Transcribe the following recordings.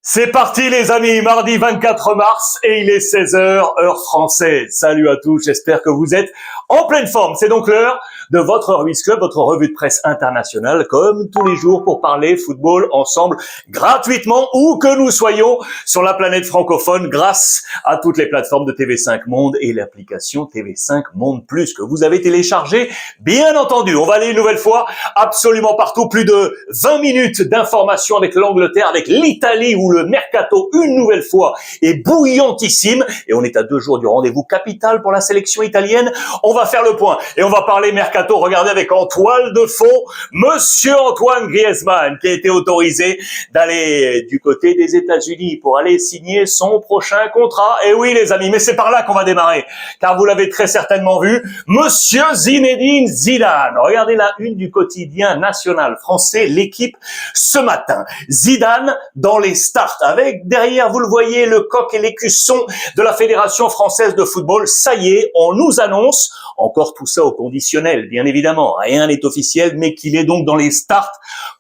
C'est parti les amis, mardi 24 mars et il est 16h, heure française. Salut à tous, j'espère que vous êtes en pleine forme. C'est donc l'heure de votre Ruiz Club, votre revue de presse internationale, comme tous les jours pour parler football ensemble gratuitement, où que nous soyons sur la planète francophone, grâce à toutes les plateformes de TV5 Monde et l'application TV5 Monde Plus que vous avez téléchargée, bien entendu. On va aller une nouvelle fois absolument partout, plus de 20 minutes d'informations avec l'Angleterre, avec l'Italie, où le mercato, une nouvelle fois, est bouillantissime et on est à 2 jours du rendez-vous capital pour la sélection italienne. On va faire le point et on va parler mercato. Regardez avec en toile de fond Monsieur Antoine Griezmann qui a été autorisé d'aller du côté des États-Unis pour aller signer son prochain contrat. Et oui les amis, mais c'est par là qu'on va démarrer, car vous l'avez très certainement vu, Monsieur Zinedine Zidane. Regardez la une du quotidien national français, L'équipe, ce matin. Zidane dans les starts, avec derrière, vous le voyez, le coq et l'écusson de la Fédération française de football. Ça y est, on nous annonce, encore tout ça au conditionnel, bien évidemment, rien n'est officiel, mais qu'il est donc dans les starts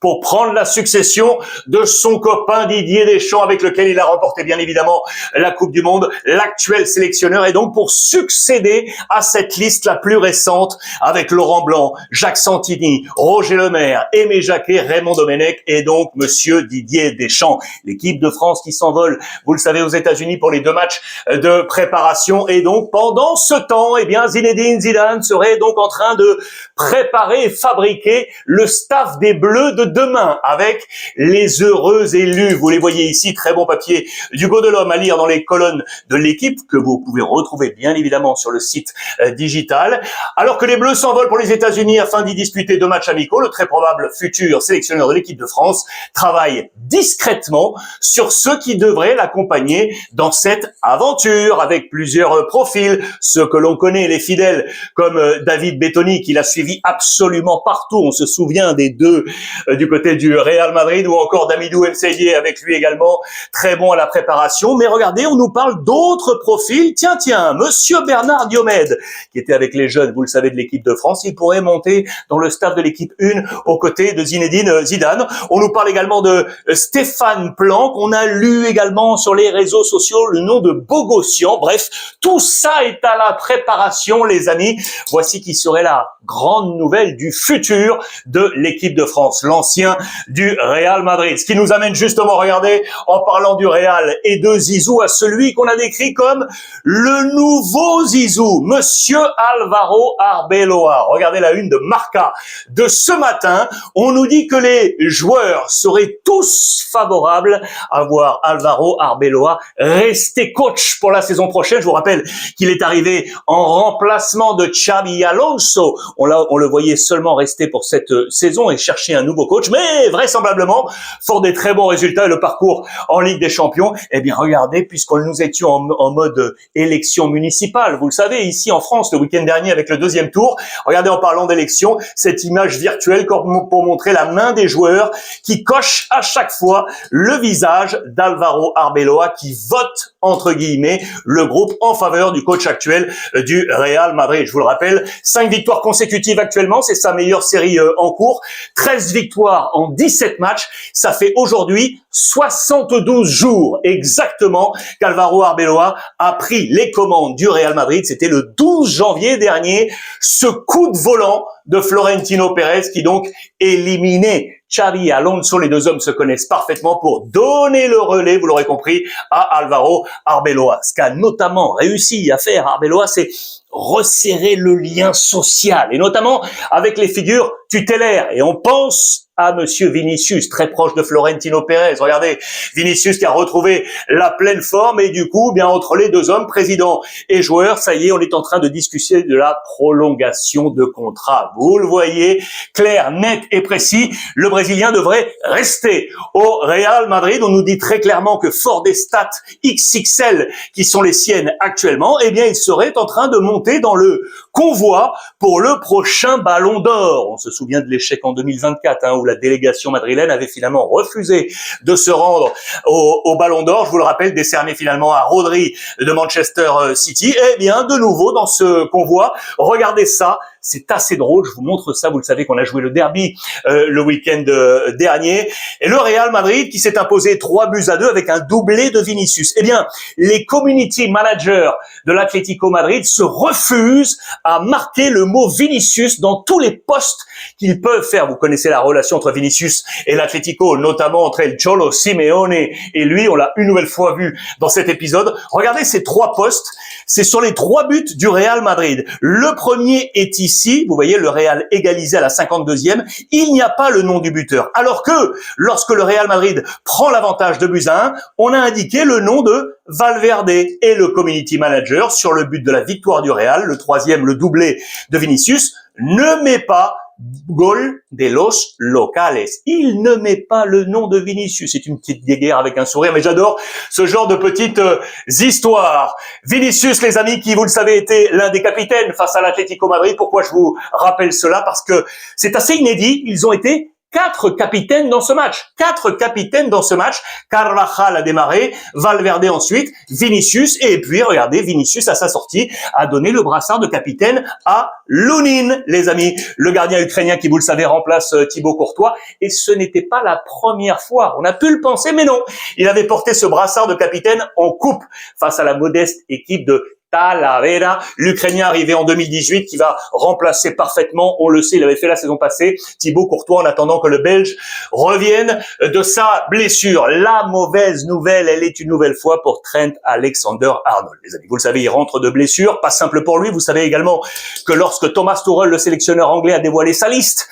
pour prendre la succession de son copain Didier Deschamps, avec lequel il a remporté bien évidemment la Coupe du Monde, l'actuel sélectionneur, et donc pour succéder à cette liste la plus récente, avec Laurent Blanc, Jacques Santini, Roger Lemaire, Aimé Jacquet, Raymond Domenech, et donc Monsieur Didier Deschamps. L'équipe de France qui s'envole, vous le savez, aux États-Unis pour les 2 matchs de préparation. Et donc, pendant ce temps, eh bien, Zinedine Zidane serait donc en train de préparer et fabriquer le staff des Bleus de demain avec les heureux élus. Vous les voyez ici, très bon papier d'Hugo Delhomme à lire dans les colonnes de l'équipe que vous pouvez retrouver bien évidemment sur le site digital. Alors que les Bleus s'envolent pour les États-Unis afin d'y disputer 2 matchs amicaux, le très probable futur sélectionneur de l'équipe de France travaille discrètement sur ceux qui devraient l'accompagner dans cette aventure, avec plusieurs profils, ceux que l'on connaît, les fidèles, comme David Bettoni, qui l'a suivi absolument partout. On se souvient des 2 du côté du Real Madrid, ou encore d'Amidou Mseye, avec lui également très bon à la préparation. Mais regardez, on nous parle d'autres profils. Tiens, Monsieur Bernard Diomède, qui était avec les jeunes, vous le savez, de l'équipe de France. Il pourrait monter dans le staff de l'équipe 1 aux côtés de Zinedine Zidane. On nous parle également de Stéphane Planck. On a lu également sur les réseaux sociaux le nom de Bogossian. Bref, tout ça est à la préparation, les amis. Voici qui serait la grande nouvelle du futur de l'équipe de France, l'ancien du Real Madrid. Ce qui nous amène justement, regardez, en parlant du Real et de Zizou, à celui qu'on a décrit comme le nouveau Zizou, Monsieur Alvaro Arbeloa. Regardez la une de Marca de ce matin. On nous dit que les joueurs seraient tous favorables à voir Alvaro Arbeloa rester coach pour la saison prochaine. Je vous rappelle qu'il est arrivé en remplacement de Xabi Alonso. On le voyait seulement rester pour cette saison et chercher un nouveau coach, mais vraisemblablement, fort des très bons résultats et le parcours en Ligue des Champions, eh bien regardez, puisqu'on nous étions en mode élection municipale, vous le savez, ici en France, le week-end dernier avec le 2e tour, regardez, en parlant d'élection, cette image virtuelle pour montrer la main des joueurs qui cochent à chaque fois le visage d'Alvaro Arbeloa, qui vote, entre guillemets, le groupe en faveur du coach actuel du Real Madrid. Je vous le rappelle, 5 victoires consécutives actuellement, c'est sa meilleure série en cours, 13 victoires en 17 matchs, ça fait aujourd'hui 72 jours exactement qu'Alvaro Arbeloa a pris les commandes du Real Madrid. C'était le 12 janvier dernier, ce coup de volant de Florentino Pérez qui donc éliminait Xabi Alonso. Les 2 hommes se connaissent parfaitement pour donner le relais, vous l'aurez compris, à Alvaro Arbeloa. Ce qu'a notamment réussi à faire Arbeloa, c'est resserrer le lien social, et notamment avec les figures tutélaires. Et on pense à Monsieur Vinicius, très proche de Florentino Pérez. Regardez, Vinicius qui a retrouvé la pleine forme, et du coup, bien entre les 2 hommes, président et joueur, ça y est, on est en train de discuter de la prolongation de contrat. Vous le voyez, clair, net et précis, le Brésilien devrait rester au Real Madrid. On nous dit très clairement que fort des stats XXL qui sont les siennes actuellement, eh bien, il serait en train de monter dans le convoi pour le prochain Ballon d'Or. On se souvient de l'échec en 2024, où la délégation madrilène avait finalement refusé de se rendre au Ballon d'Or. Je vous le rappelle, décerné finalement à Rodri de Manchester City. Eh bien, de nouveau dans ce convoi, regardez ça, C'est assez drôle, je vous montre ça, vous le savez qu'on a joué le derby le week-end dernier. Et le Real Madrid qui s'est imposé 3-2 avec un doublé de Vinicius. Eh bien, les community managers de l'Atlético Madrid se refusent à marquer le mot Vinicius dans tous les posts qu'ils peuvent faire. Vous connaissez la relation entre Vinicius et l'Atlético, notamment entre El Cholo Simeone et lui. On l'a une nouvelle fois vu dans cet épisode. Regardez ces 3 posts. C'est sur les 3 buts du Real Madrid. Le premier est ici. Vous voyez le Real égalisé à la 52e. Il n'y a pas le nom du buteur. Alors que lorsque le Real Madrid prend l'avantage de buts à 1, on a indiqué le nom de Valverde et le community manager sur le but de la victoire du Real, le 3e, le doublé de Vinicius, ne met pas Gol de los locales. Il ne met pas le nom de Vinicius. C'est une petite guéguerre avec un sourire, mais j'adore ce genre de petites histoires. Vinicius, les amis, qui, vous le savez, était l'un des capitaines face à l'Atlético Madrid. Pourquoi je vous rappelle cela? Parce que c'est assez inédit. Ils ont été 4 capitaines dans ce match. 4 capitaines dans ce match. Carvajal a démarré, Valverde ensuite, Vinicius, et puis, regardez, Vinicius, à sa sortie, a donné le brassard de capitaine à Lunin, les amis. Le gardien ukrainien qui, vous le savez, remplace Thibaut Courtois. Et ce n'était pas la première fois. On a pu le penser, mais non. Il avait porté ce brassard de capitaine en coupe face à la modeste équipe de Talavera, l'Ukrainien arrivé en 2018 qui va remplacer parfaitement, on le sait, il avait fait la saison passée, Thibaut Courtois en attendant que le Belge revienne de sa blessure. La mauvaise nouvelle, elle est une nouvelle fois pour Trent Alexander-Arnold. Les amis, vous le savez, il rentre de blessure, pas simple pour lui. Vous savez également que lorsque Thomas Tuchel, le sélectionneur anglais, a dévoilé sa liste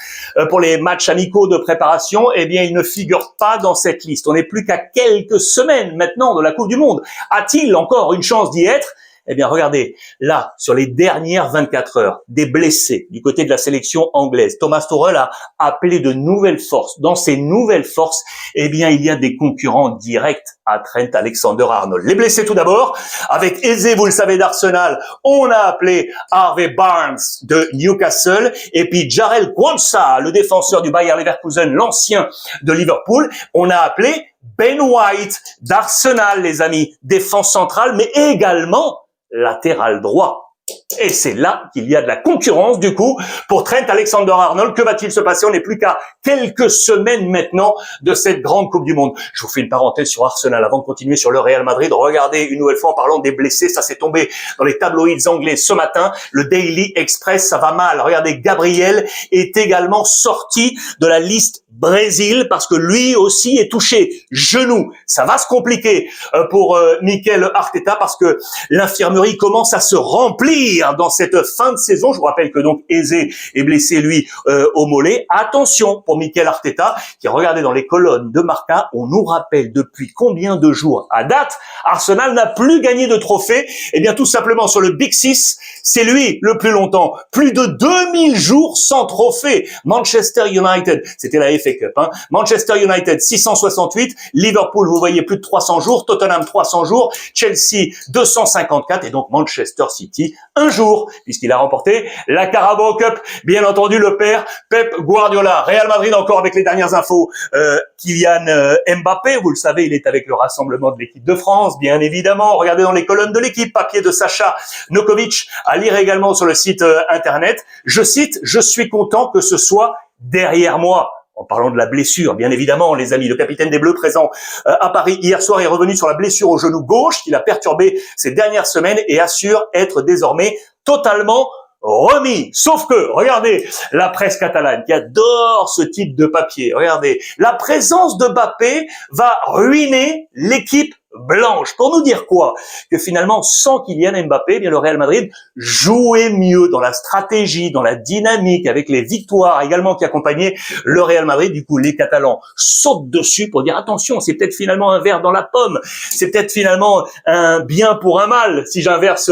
pour les matchs amicaux de préparation, eh bien, il ne figure pas dans cette liste. On n'est plus qu'à quelques semaines maintenant de la Coupe du Monde. A-t-il encore une chance d'y être? Eh bien, regardez, là, sur les dernières 24 heures, des blessés du côté de la sélection anglaise. Thomas Tuchel a appelé de nouvelles forces. Dans ces nouvelles forces, eh bien, il y a des concurrents directs à Trent Alexander-Arnold. Les blessés tout d'abord, avec Eze, vous le savez, d'Arsenal, on a appelé Harvey Barnes de Newcastle, et puis Jarell Quansah, le défenseur du Bayer Leverkusen, l'ancien de Liverpool, on a appelé Ben White d'Arsenal, les amis, défense centrale, mais également latéral droit. Et c'est là qu'il y a de la concurrence, du coup, pour Trent Alexander-Arnold. Que va-t-il se passer? On n'est plus qu'à quelques semaines maintenant de cette grande Coupe du Monde. Je vous fais une parenthèse sur Arsenal avant de continuer sur le Real Madrid. Regardez une nouvelle fois en parlant des blessés. Ça s'est tombé dans les tabloïds anglais ce matin. Le Daily Express, ça va mal. Regardez, Gabriel est également sorti de la liste Brésil parce que lui aussi est touché. Genou, ça va se compliquer pour Mikel Arteta parce que l'infirmerie commence à se remplir dans cette fin de saison. Je vous rappelle que donc Eze est blessé lui au mollet. Attention pour Mikel Arteta qui, regardez dans les colonnes de Marca, on nous rappelle depuis combien de jours à date Arsenal n'a plus gagné de trophée. Eh bien tout simplement sur le Big Six, c'est lui le plus longtemps. Plus de 2000 jours sans trophée. Manchester United, c'était la FA Cup, hein. Manchester United 668, Liverpool vous voyez plus de 300 jours, Tottenham 300 jours, Chelsea 254 et donc Manchester City 1 jour puisqu'il a remporté la Carabao Cup. Bien entendu le père Pep Guardiola. Real Madrid encore avec les dernières infos. Kylian Mbappé, vous le savez, il est avec le rassemblement de l'équipe de France, bien évidemment. Regardez dans les colonnes de l'équipe, papier de Sacha Nokovic, à lire également sur le site internet. Je cite, je suis content que ce soit derrière moi. En parlant de la blessure, bien évidemment, les amis, le capitaine des Bleus présent à Paris hier soir est revenu sur la blessure au genou gauche qui l'a perturbé ces dernières semaines et assure être désormais totalement remis. Sauf que, regardez, la presse catalane qui adore ce type de papier, regardez, la présence de Mbappé va ruiner l'équipe blanche. Pour nous dire quoi? Que finalement, sans Kylian Mbappé, eh bien le Real Madrid jouait mieux dans la stratégie, dans la dynamique, avec les victoires également qui accompagnaient le Real Madrid. Du coup, les Catalans sautent dessus pour dire attention, c'est peut-être finalement un verre dans la pomme, c'est peut-être finalement un bien pour un mal, si j'inverse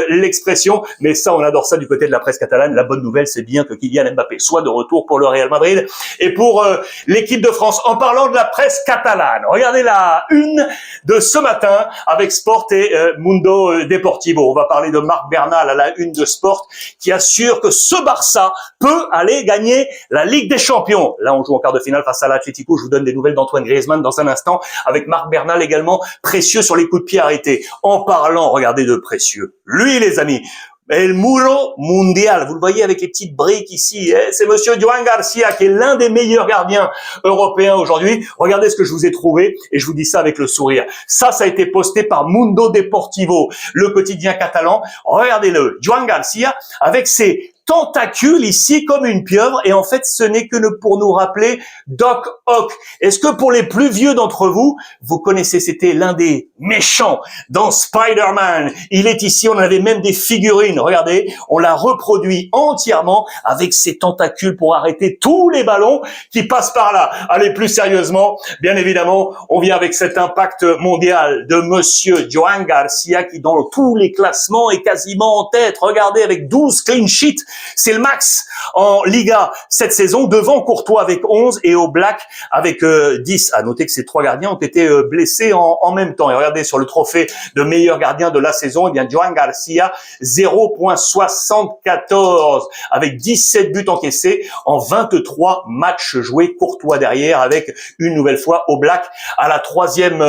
l'expression. Mais ça, on adore ça du côté de la presse catalane. La bonne nouvelle, c'est bien que Kylian Mbappé soit de retour pour le Real Madrid et pour l'équipe de France. En parlant de la presse catalane, regardez la une de ce matin avec Sport et Mundo Deportivo. On va parler de Marc Bernal à la une de Sport qui assure que ce Barça peut aller gagner la Ligue des Champions. Là, on joue en quart de finale face à l'Atlético. Je vous donne des nouvelles d'Antoine Griezmann dans un instant avec Marc Bernal également précieux sur les coups de pied arrêtés. En parlant, regardez, de précieux. Lui, les amis, El Muro Mundial. Vous le voyez avec les petites briques ici. C'est monsieur Joan Garcia qui est l'un des meilleurs gardiens européens aujourd'hui. Regardez ce que je vous ai trouvé et je vous dis ça avec le sourire. Ça a été posté par Mundo Deportivo, le quotidien catalan. Regardez-le. Joan Garcia avec ses tentacules ici comme une pieuvre et en fait ce n'est que pour nous rappeler Doc Ock. Est-ce que pour les plus vieux d'entre vous, vous connaissez, c'était l'un des méchants dans Spider-Man. Il est ici, on avait même des figurines, regardez, on l'a reproduit entièrement avec ses tentacules pour arrêter tous les ballons qui passent par là. Allez, plus sérieusement, bien évidemment, on vient avec cet impact mondial de monsieur Joan Garcia qui dans tous les classements est quasiment en tête. Regardez avec 12 clean sheets. C'est le max en Liga cette saison, devant Courtois avec 11 et Oblak avec 10. À noter que ces trois gardiens ont été blessés en même temps. Et regardez sur le trophée de meilleur gardien de la saison, eh bien Joan Garcia 0,74 avec 17 buts encaissés en 23 matchs joués. Courtois derrière avec une nouvelle fois Oblak à la troisième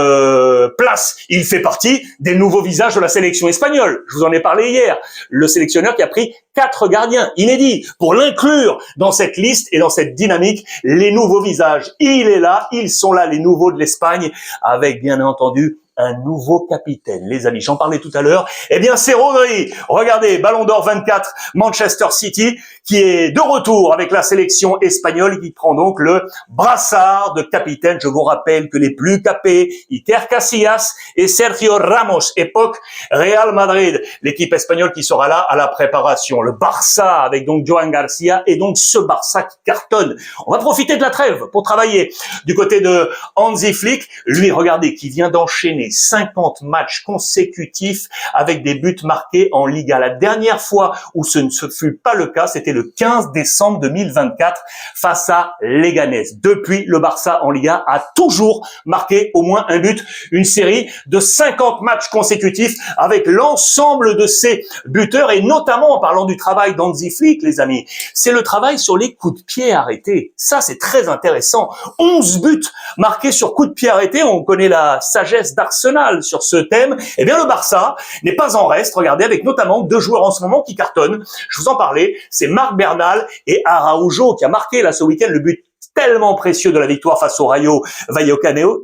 place. Il fait partie des nouveaux visages de la sélection espagnole. Je vous en ai parlé hier. Le sélectionneur qui a pris 4 gardiens inédits pour l'inclure dans cette liste et dans cette dynamique. Les nouveaux visages, il est là, ils sont là, les nouveaux de l'Espagne, avec bien entendu un nouveau capitaine. Les amis, j'en parlais tout à l'heure. Eh bien, c'est Rodri. Regardez, Ballon d'Or 24, Manchester City, qui est de retour avec la sélection espagnole, qui prend donc le brassard de capitaine. Je vous rappelle que les plus capés, Iker Casillas et Sergio Ramos, époque Real Madrid, l'équipe espagnole qui sera là à la préparation. Le Barça avec donc Joan Garcia et donc ce Barça qui cartonne. On va profiter de la trêve pour travailler du côté de Hansi Flick. Lui, regardez, qui vient d'enchaîner 50 matchs consécutifs avec des buts marqués en Liga. La dernière fois où ce ne fut pas le cas, c'était le 15 décembre 2024 face à Leganés. Depuis, le Barça en Liga a toujours marqué au moins un but. Une série de 50 matchs consécutifs avec l'ensemble de ses buteurs et notamment en parlant du travail d'Hansi Flick, les amis. C'est le travail sur les coups de pied arrêtés. Ça, c'est très intéressant. 11 buts marqués sur coups de pied arrêtés. On connaît la sagesse d'Arsenal sur ce thème. Eh bien, le Barça n'est pas en reste. Regardez, avec notamment 2 joueurs en ce moment qui cartonnent. Je vous en parlais. C'est Marc Bernal et Araujo qui a marqué là ce week-end le but tellement précieux de la victoire face au Rayo Vallecano,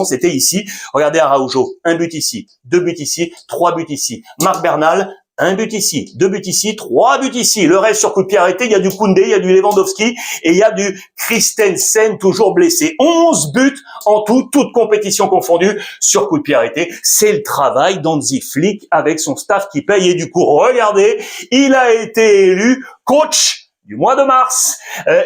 c'était ici. Regardez Araujo, 1 but ici, 2 buts ici, 3 buts ici. Marc Bernal, 1 but ici, 2 buts ici, 3 buts ici. Le reste sur coup de pied arrêté, il y a du Koundé, il y a du Lewandowski et il y a du Christensen toujours blessé. 11 buts en tout, toutes compétitions confondues sur coup de pied arrêté. C'est le travail d'Hansi Flick avec son staff qui paye. Et du coup, regardez, il a été élu coach du mois de mars.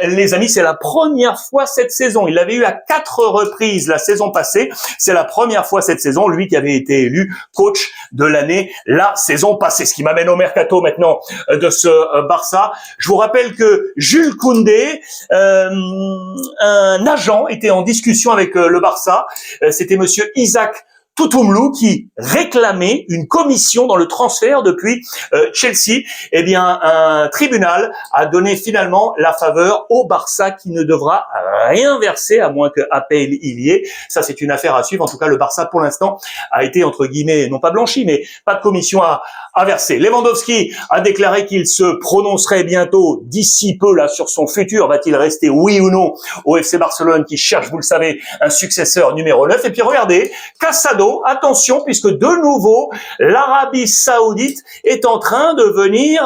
Les amis, c'est la première fois cette saison. Il l'avait eu à 4 reprises la saison passée. C'est la première fois cette saison, lui qui avait été élu coach de l'année la saison passée. Ce qui m'amène au mercato maintenant de ce Barça. Je vous rappelle que Jules Koundé, un agent, était en discussion avec le Barça. C'était monsieur Isaac Toutoumlou qui réclamait une commission dans le transfert depuis Chelsea. Eh bien, un tribunal a donné finalement la faveur au Barça qui ne devra rien verser à moins que appel il y ait. Ça, c'est une affaire à suivre. En tout cas, le Barça, pour l'instant, a été, entre guillemets, non pas blanchi, mais pas de commission à verser. Lewandowski a déclaré qu'il se prononcerait bientôt, d'ici peu, là, sur son futur. Va-t-il rester, oui ou non, au FC Barcelone qui cherche, vous le savez, un successeur numéro 9. Et puis, regardez, Casado, attention, puisque de nouveau, l'Arabie Saoudite est en train de venir,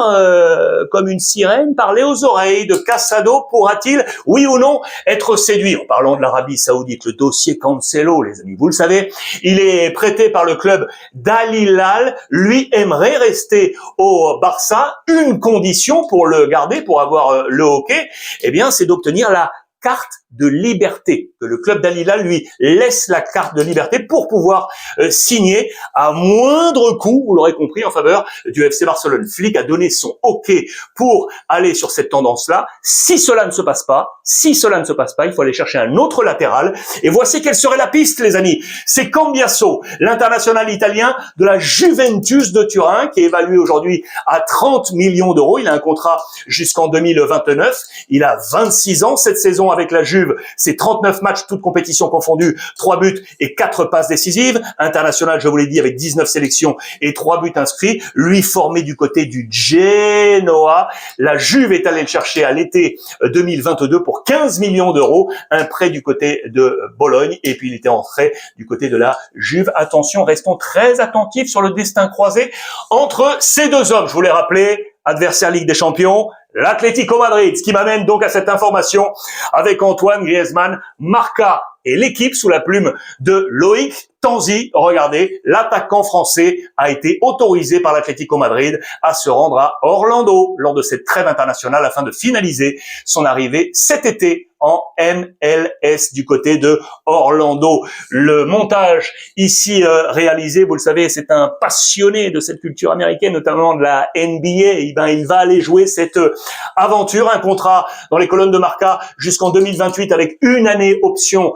comme une sirène, parler aux oreilles de Casado. Pourra-t-il, oui ou non, être séduit? En parlant de l'Arabie Saoudite, le dossier Cancelo, les amis, vous le savez, il est prêté par le club d'Al Hilal. Lui aimerait rester au Barça. Une condition pour le garder, pour avoir le hockey, eh bien, c'est d'obtenir la carte de liberté, que le club d'Al Hilal lui laisse la carte de liberté pour pouvoir signer à moindre coût, vous l'aurez compris, en faveur du FC Barcelone. Flick a donné son OK pour aller sur cette tendance-là. Si cela ne se passe pas, il faut aller chercher un autre latéral. Et voici quelle serait la piste, les amis. C'est Cambiasso, l'international italien de la Juventus de Turin, qui est évalué aujourd'hui à 30 millions d'euros. Il a un contrat jusqu'en 2029. Il a 26 ans cette saison avec la Juve, c'est 39 matchs, toutes compétitions confondues, 3 buts et 4 passes décisives. International, je vous l'ai dit, avec 19 sélections et 3 buts inscrits. Lui formé du côté du Genoa. La Juve est allée le chercher à l'été 2022 pour 15 millions d'euros. Un prêt du côté de Bologne. Et puis il était entré du côté de la Juve. Attention, restons très attentifs sur le destin croisé entre ces deux hommes. Je vous l'ai rappelé, adversaire Ligue des Champions, l'Atlético Madrid. Ce qui m'amène donc à cette information avec Antoine Griezmann, Marca et l'équipe sous la plume de Loïc Tanzi. Regardez, l'attaquant français a été autorisé par l'Atlético Madrid à se rendre à Orlando lors de cette trêve internationale afin de finaliser son arrivée cet été en MLS du côté de Orlando. Le montage ici réalisé, vous le savez, c'est un passionné de cette culture américaine, notamment de la NBA. Il va aller jouer cette aventure, un contrat dans les colonnes de Marca jusqu'en 2028 avec une année option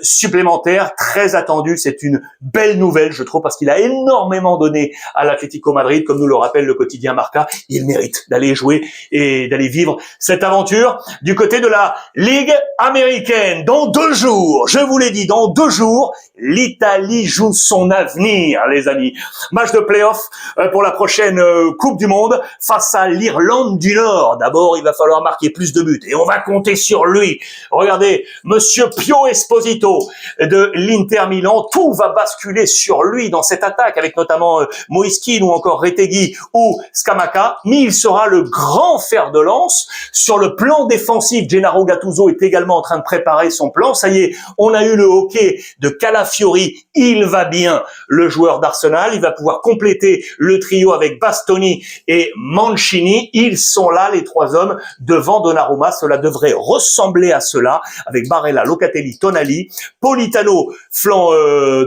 supplémentaire, très attendu. C'est une belle nouvelle, je trouve, parce qu'il a énormément donné à l'Atlético Madrid, comme nous le rappelle le quotidien Marca. Il mérite d'aller jouer et d'aller vivre cette aventure du côté de la Ligue américaine. Dans 2 jours, je vous l'ai dit, dans 2 jours, l'Italie joue son avenir, les amis. Match de play-off pour la prochaine Coupe du Monde face à l'Irlande du Nord. D'abord, il va falloir marquer plus de buts et on va compter sur lui. Regardez, Monsieur Pio Esposito de l'Inter Milan, tout va basculer sur lui dans cette attaque avec notamment Moïse Kean ou encore Retegui ou Scamacca, mais il sera le grand fer de lance sur le plan défensif. Gennaro Gattuso est également en train de préparer son plan. Ça y est, on a eu le hockey de Calafiori. Il va bien, le joueur d'Arsenal. Il va pouvoir compléter le trio avec Bastoni et Mancini. Ils sont là, les 3 hommes, devant Donnarumma. Cela devrait ressembler à cela, avec Barella, Locatelli, Tonali, Politano, flanc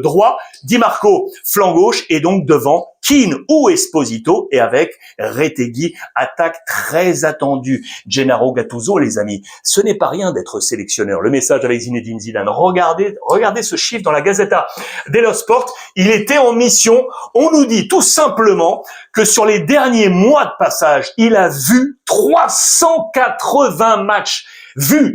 droit, Di Marco, flanc gauche, et donc devant Kean ou Esposito, et avec Retegui, attaque très attendue. Gennaro Gattuso, les amis, ce n'est pas rien d'être sélectionneur. Le message avec Zinedine Zidane. Regardez ce chiffre dans la Gazzetta dello Sport. Il était en mission. On nous dit tout simplement que sur les derniers mois de passage, il a vu 380 matchs.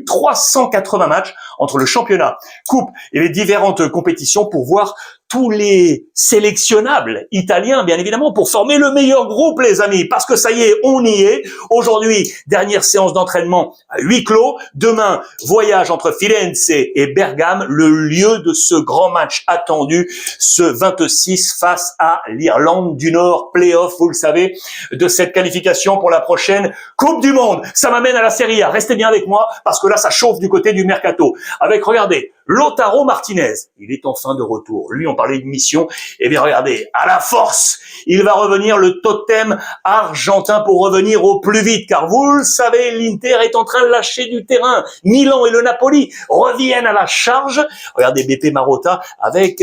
380 matchs entre le championnat, coupe et les différentes compétitions pour voir tous les sélectionnables italiens, bien évidemment, pour former le meilleur groupe, les amis, parce que ça y est, on y est. Aujourd'hui, dernière séance d'entraînement à huis clos. Demain, voyage entre Firenze et Bergame, le lieu de ce grand match attendu, ce 26 face à l'Irlande du Nord, play-off, vous le savez, de cette qualification pour la prochaine Coupe du Monde. Ça m'amène à la Serie A. Restez bien avec moi, parce que là, ça chauffe du côté du mercato. Avec, regardez, Lautaro Martinez, il est enfin de retour. Lui, on parlait de mission. Eh bien, regardez, à la force, il va revenir, le totem argentin, pour revenir au plus vite. Car vous le savez, l'Inter est en train de lâcher du terrain. Milan et le Napoli reviennent à la charge. Regardez BP Marotta avec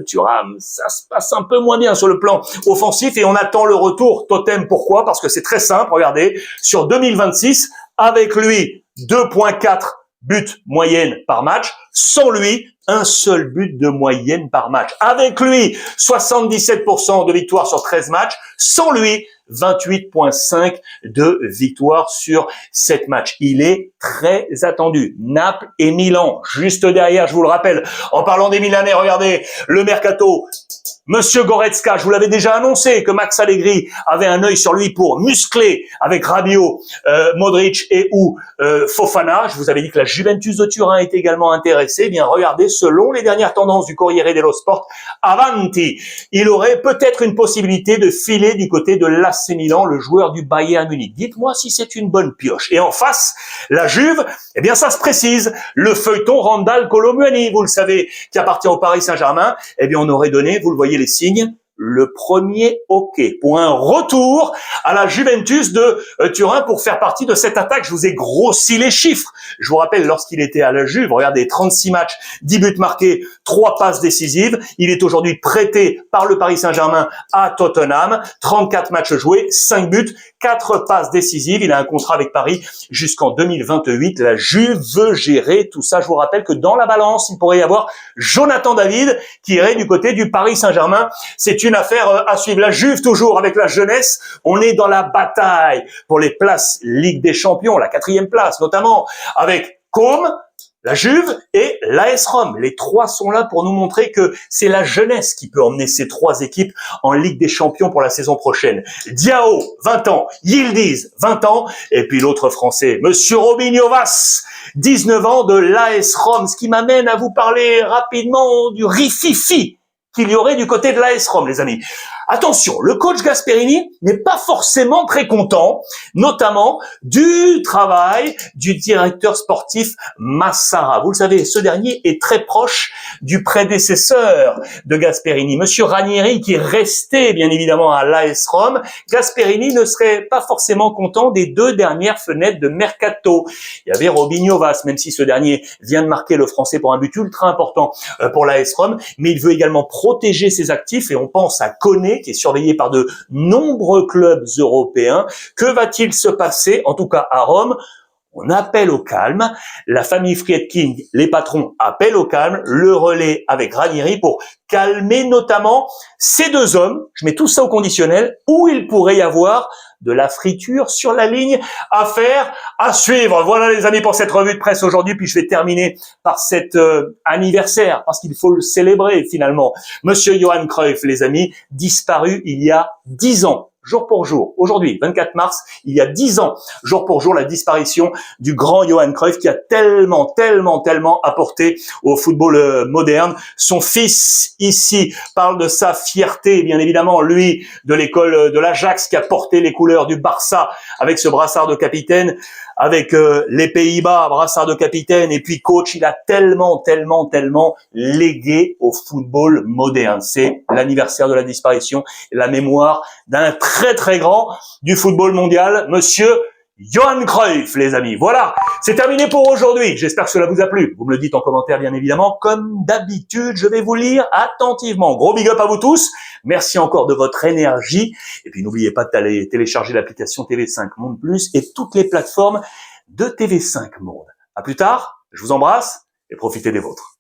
Thuram, ça se passe un peu moins bien sur le plan offensif et on attend le retour. Totem, pourquoi? Parce que c'est très simple. Regardez, sur 2026, avec lui, 2,4 buts moyenne par match. Sans lui, un seul but de moyenne par match. Avec lui, 77% de victoires sur 13 matchs. Sans lui, 28,5 de victoires sur 7 matchs. Il est très attendu. Naples et Milan, juste derrière, je vous le rappelle. En parlant des Milanais, regardez, le mercato. Monsieur Goretzka, je vous l'avais déjà annoncé que Max Allegri avait un œil sur lui pour muscler avec Rabiot, Modric et ou Fofana. Je vous avais dit que la Juventus de Turin est également intéressée. Eh bien, regardez, selon les dernières tendances du Corriere dello Sport, Avanti, il aurait peut-être une possibilité de filer du côté de l'AC Milan, le joueur du Bayern Munich. Dites-moi si c'est une bonne pioche. Et en face, la Juve, eh bien, ça se précise. Le feuilleton Randal Colomuani, vous le savez, qui appartient au Paris Saint-Germain, eh bien, on aurait donné, vous le voyez, les signes, le premier hockey pour un retour à la Juventus de Turin pour faire partie de cette attaque. Je vous ai grossi les chiffres. Je vous rappelle, lorsqu'il était à la Juve, regardez, 36 matchs, 10 buts marqués, 3 passes décisives. Il est aujourd'hui prêté par le Paris Saint-Germain à Tottenham. 34 matchs joués, 5 buts, 4 passes décisives. Il a un contrat avec Paris jusqu'en 2028. La Juve veut gérer tout ça. Je vous rappelle que dans la balance, il pourrait y avoir Jonathan David qui irait du côté du Paris Saint-Germain. C'est une affaire à suivre. La Juve, toujours avec la jeunesse, on est dans la bataille pour les places Ligue des Champions, la 4e place notamment, avec Côme, la Juve et l'AS Rome. Les trois sont là pour nous montrer que c'est la jeunesse qui peut emmener ces trois équipes en Ligue des Champions pour la saison prochaine. Diao, 20 ans. Yildiz, 20 ans. Et puis l'autre Français, Monsieur Robinho Vaz, 19 ans de l'AS Rome. Ce qui m'amène à vous parler rapidement du rififi qu'il y aurait du côté de l'AS Rome, les amis. Attention, le coach Gasperini n'est pas forcément très content, notamment du travail du directeur sportif Massara. Vous le savez, ce dernier est très proche du prédécesseur de Gasperini, Monsieur Ranieri, qui est resté bien évidemment à l'AS Rome. Gasperini ne serait pas forcément content des deux dernières fenêtres de mercato. Il y avait Robinho Vaz, même si ce dernier vient de marquer le français pour un but ultra important pour l'AS Rome, mais il veut également protéger ses actifs et on pense à Koné, qui est surveillé par de nombreux clubs européens. Que va-t-il se passer, en tout cas à Rome? On appelle au calme. La famille Friedkin, les patrons, appellent au calme. Le relais avec Ranieri pour calmer notamment ces deux hommes. Je mets tout ça au conditionnel, où il pourrait y avoir de la friture sur la ligne à faire, à suivre. Voilà les amis pour cette revue de presse aujourd'hui. Puis je vais terminer par cet anniversaire, parce qu'il faut le célébrer finalement. Monsieur Johan Cruyff, les amis, disparu il y a 10 ans. Jour pour jour, aujourd'hui, 24 mars, il y a 10 ans, jour pour jour, la disparition du grand Johan Cruyff qui a tellement apporté au football moderne. Son fils, ici, parle de sa fierté, bien évidemment, lui, de l'école de l'Ajax qui a porté les couleurs du Barça avec ce brassard de capitaine, avec les Pays-Bas, brassard de capitaine, et puis coach, il a tellement légué au football moderne. C'est l'anniversaire de la disparition, la mémoire d'un très grand du football mondial, Monsieur Johan Cruyff, les amis. Voilà, c'est terminé pour aujourd'hui. J'espère que cela vous a plu. Vous me le dites en commentaire, bien évidemment. Comme d'habitude, je vais vous lire attentivement. Gros big up à vous tous. Merci encore de votre énergie. Et puis, n'oubliez pas d'aller télécharger l'application TV5 Monde Plus et toutes les plateformes de TV5 Monde. À plus tard. Je vous embrasse et profitez des vôtres.